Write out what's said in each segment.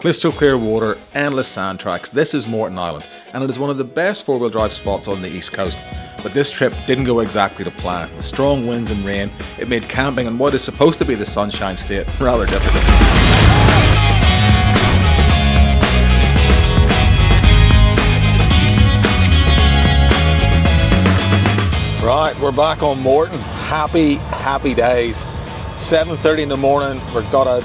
Crystal clear water, endless sand tracks. This is Moreton Island, and it is one of the best four-wheel drive spots on the east coast. But this trip didn't go exactly to plan. The strong winds and rain, it made camping in what is supposed to be the Sunshine State rather difficult. Right, we're back on Moreton. Happy days. It's 7:30 in the morning. We've got a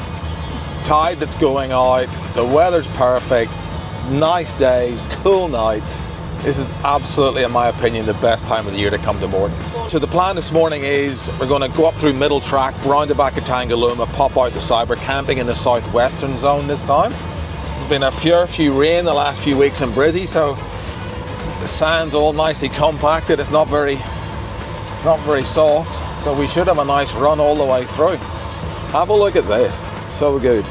tide that's going out. The weather's perfect. It's nice days, cool nights. This is absolutely, in my opinion, the best time of the year to come to Moreton. So the plan this morning is we're going to go up through Middle Track, round the back of Tangaluma, pop out the side. We're camping in the southwestern zone this time. There's been a fair few rain the last few weeks in Brizzy, so the sand's all nicely compacted. It's not very soft, so we should have a nice run all the way through. Have a look at this, so good.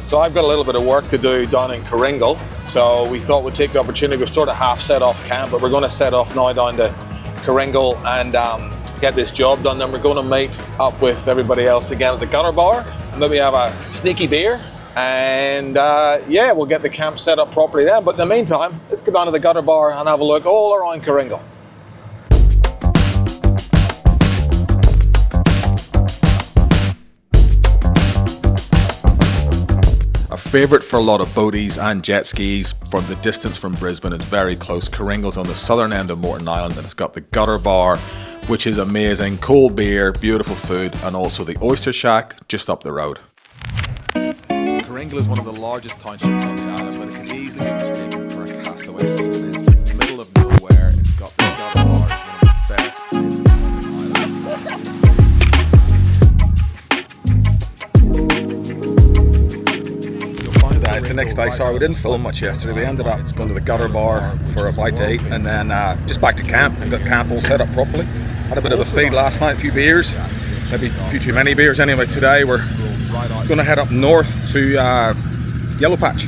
So I've got a little bit of work to do down in Coringles, so we thought we'd take the opportunity. We've sort of half set off camp, but we're going to set off now down to Coringles and get this job done. Then we're going to meet up with everybody else again at the gutter bar and maybe have a sneaky beer, and yeah, we'll get the camp set up properly then. But in the meantime, let's go down to the gutter bar and have a look all around Coringles. A favourite for a lot of boaties and jet skis from the distance from Brisbane is very close. Coringles on the southern end of Moreton Island, and it's got the gutter bar, which is amazing, cold beer, beautiful food, and also the oyster shack just up the road. Coringles is one of the largest townships on the island, but it can easily be mistaken for a castaway scene. It is in the middle of nowhere. It's got the gutter bar. It's one of the best places on the island. It's the next day. Sorry, we didn't film much yesterday. We ended up going to the gutter bar for a bite to eat, and then just back to camp and got camp all set up properly. Had a bit of a feed last night, a few beers, maybe a few too many beers. Anyway, today we're going to head up north to Yellow Patch.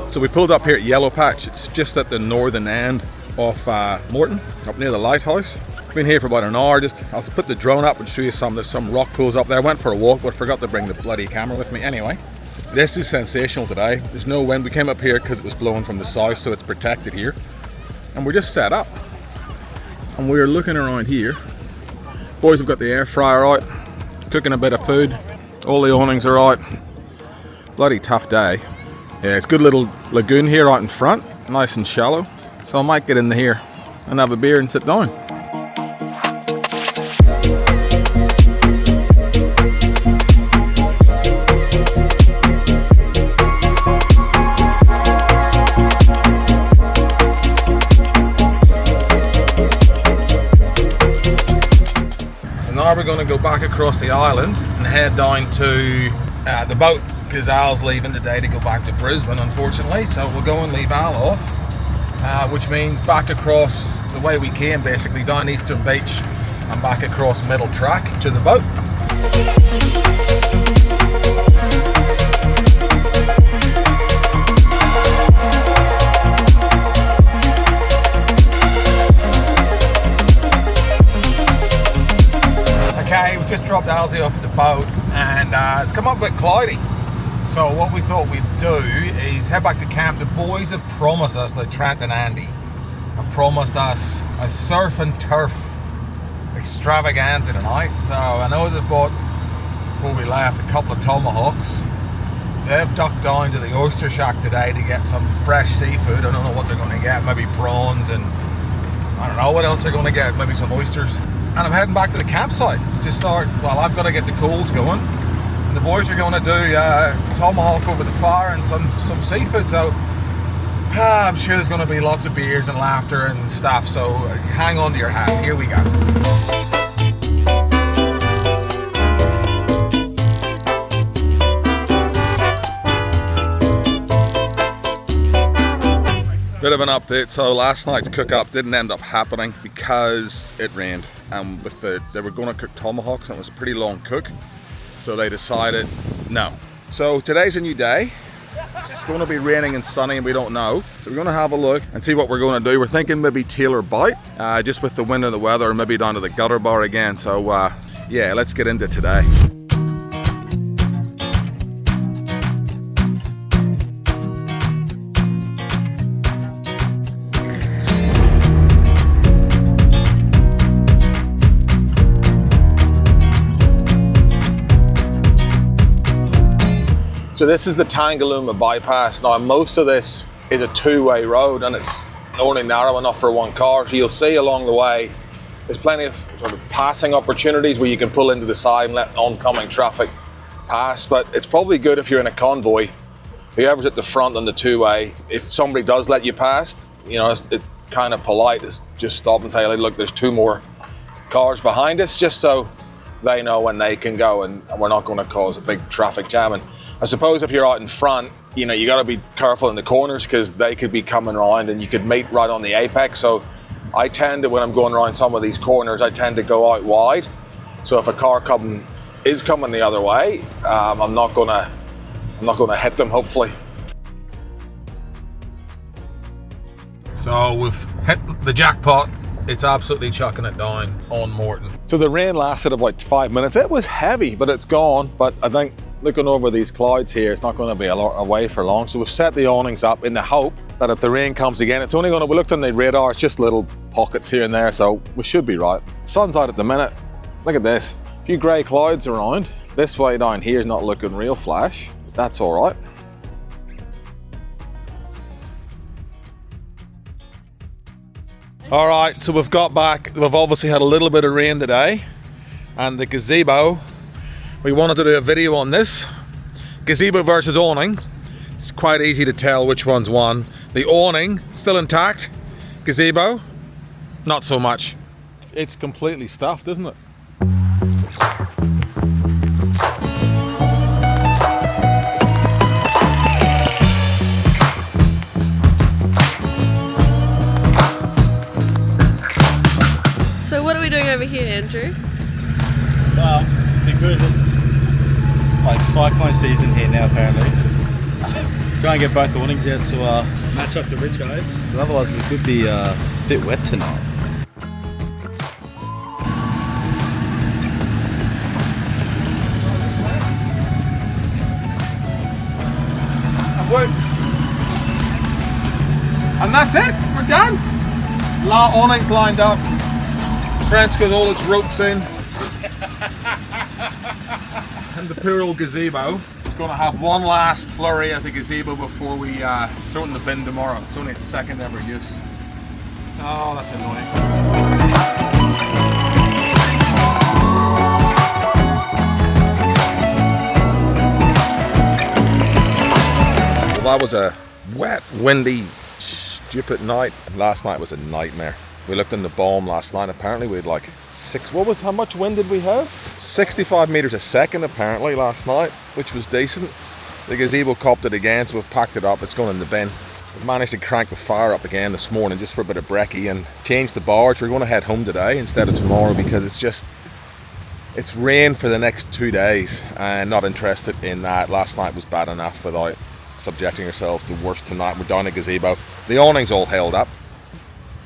So we pulled up here at Yellow Patch. It's just at the northern end of Moreton, up near the lighthouse. Been here for about an hour. I'll put the drone up and show you some. There's some rock pools up there. I went for a walk, but forgot to bring the bloody camera with me. Anyway, this is sensational today. There's no wind. We came up here because it was blowing from the south, so it's protected here. And we're just set up. And we're looking around here. Boys have got the air fryer out, cooking a bit of food. All the awnings are out. Bloody tough day. Yeah, it's a good little lagoon here out in front, nice and shallow. So I might get in here and have a beer and sit down. So now we're going to go back across the island and head down to the boat, because Al's leaving today to go back to Brisbane, unfortunately, so we'll go and leave Al off, which means back across the way we came, basically down Eastern Beach and back across Middle Track to the boat. Okay, we just dropped Alzy off at the boat, and it's come up a bit cloudy. So what we thought we'd do is head back to camp. The boys have promised us, the Trent and Andy, have promised us a surf and turf extravaganza tonight. So I know they've bought, before we left, a couple of tomahawks. They've ducked down to the oyster shack today to get some fresh seafood. I don't know what they're going to get, maybe prawns, and I don't know what else they're going to get, maybe some oysters. And I'm heading back to the campsite to start, well, I've got to get the coals going. The boys are going to do tomahawk over the fire and some seafood, so I'm sure there's going to be lots of beers and laughter and stuff, so hang on to your hats. Here we go. Bit of an update. So last night's cook-up didn't end up happening because it rained, and they were going to cook tomahawks, and it was a pretty long cook, so they decided no. So today's a new day. It's going to be raining and sunny, and we don't know. So we're going to have a look and see what we're going to do. We're thinking maybe Taylor Bight, just with the wind and the weather, or maybe down to the gutter bar again. So yeah, let's get into today. So this is the Tangaluma Bypass. Now most of this is a two-way road, and it's only narrow enough for one car. So you'll see along the way, there's plenty of sort of passing opportunities where you can pull into the side and let oncoming traffic pass. But it's probably good if you're in a convoy, whoever's at the front on the two-way, if somebody does let you pass, you know, it's kind of polite to just stop and say, look, there's two more cars behind us, just so they know when they can go and we're not going to cause a big traffic jam. And I suppose if you're out in front, you know, you got to be careful in the corners because they could be coming around and you could meet right on the apex. So I tend to, when I'm going around some of these corners, I tend to go out wide. So if a car is coming the other way, I'm not gonna hit them, hopefully. So we've hit the jackpot. It's absolutely chucking it down on Moreton. So the rain lasted about 5 minutes. It was heavy, but it's gone. But I think looking over these clouds here, it's not going to be away for long. So we've set the awnings up in the hope that if the rain comes again, it's only going to, we looked on the radar, it's just little pockets here and there. So we should be right. Sun's out at the minute. Look at this. A few grey clouds around. This way down here is not looking real flash. That's all right. All right, so we've got back. We've obviously had a little bit of rain today, and the gazebo, we wanted to do a video on this. Gazebo versus awning. It's quite easy to tell which one's won. The awning, still intact. Gazebo, not so much. It's completely stuffed, isn't it? So what are we doing over here, Andrew? Well, because it's like cyclone season here now apparently, try and get both awnings out to match up the ridge guys. Otherwise we could be a bit wet tonight. And that's it, we're done. Awnings lined up. Trent's got all its ropes in. And the poor old gazebo is going to have one last flurry as a gazebo before we throw it in the bin tomorrow. It's only its second ever use. Oh, that's annoying. Well, that was a wet, windy, stupid night. Last night was a nightmare. We looked in the bomb last night. Apparently we had like how much wind did we have? 65 meters a second apparently last night, which was decent. The gazebo copped it again, so we've packed it up. It's going in the bin. We've managed to crank the fire up again this morning just for a bit of brekkie and change the barge. We're going to head home today instead of tomorrow because it's rain for the next 2 days, and not interested in that. Last night was bad enough without subjecting ourselves to worse tonight. We're down a gazebo. The awning's all held up.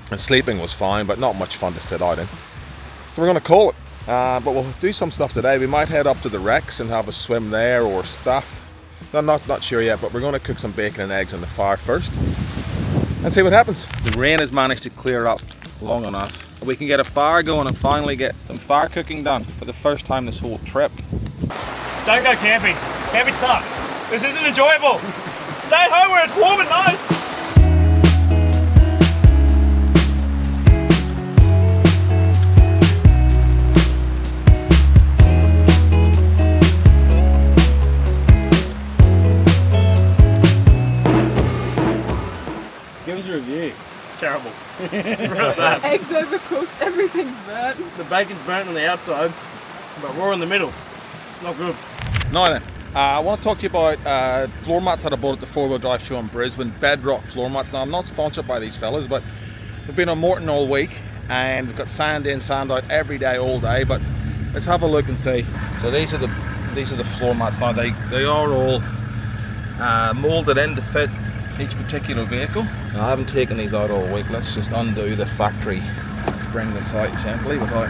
And sleeping was fine, but not much fun to sit out in. So we're going to call it. But we'll do some stuff today. We might head up to the wrecks and have a swim there or stuff. I'm not sure yet, but we're going to cook some bacon and eggs on the fire first and see what happens. The rain has managed to clear up long enough. We can get a fire going and finally get some fire cooking done for the first time this whole trip. Don't go camping. Camping sucks. This isn't enjoyable. Stay home where it's warm and nice. Give us a review. Terrible. Eggs overcooked, everything's burnt. The bacon's burnt on the outside, but raw in the middle. Not good. Now then, I want to talk to you about floor mats that I bought at the 4-wheel drive show in Brisbane, Bedrock floor mats. Now I'm not sponsored by these fellas, but we've been on Moreton all week and we've got sand in, sand out every day, all day. But let's have a look and see. So these are the floor mats. Now they are all moulded in to fit each particular vehicle. Now I haven't taken these out all week. Let's just undo the factory. Let's bring this out gently without.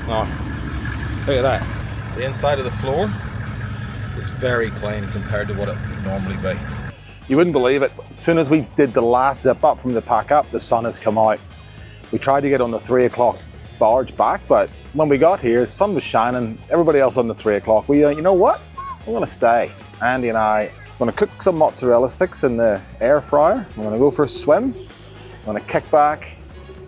Now look at that. The inside of the floor is very clean compared to what it would normally be. You wouldn't believe it. As soon as we did the last zip up from the pack up, the sun has come out. We tried to get on the 3 o'clock barge back, but when we got here, the sun was shining. Everybody else on the 3 o'clock. We, you know what? We're going to stay. Andy and I are going to cook some mozzarella sticks in the air fryer. We're going to go for a swim. We're going to kick back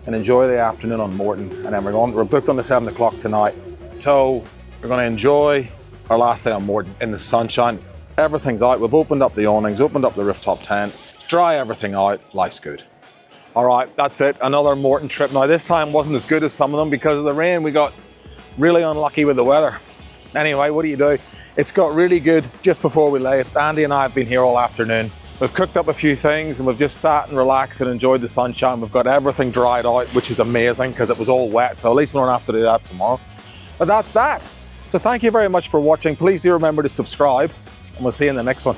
and enjoy the afternoon on Moreton. And then we're booked on the 7 o'clock tonight. So we're going to enjoy our last day on Moreton in the sunshine. Everything's out. We've opened up the awnings, opened up the rooftop tent, dry everything out. Life's good. All right, that's it. Another Moreton trip. Now this time wasn't as good as some of them because of the rain. We got really unlucky with the weather. Anyway, what do you do? It's got really good just before we left. Andy and I have been here all afternoon. We've cooked up a few things and we've just sat and relaxed and enjoyed the sunshine. We've got everything dried out, which is amazing because it was all wet. So at least we don't have to do that tomorrow. But that's that. So thank you very much for watching. Please do remember to subscribe and we'll see you in the next one.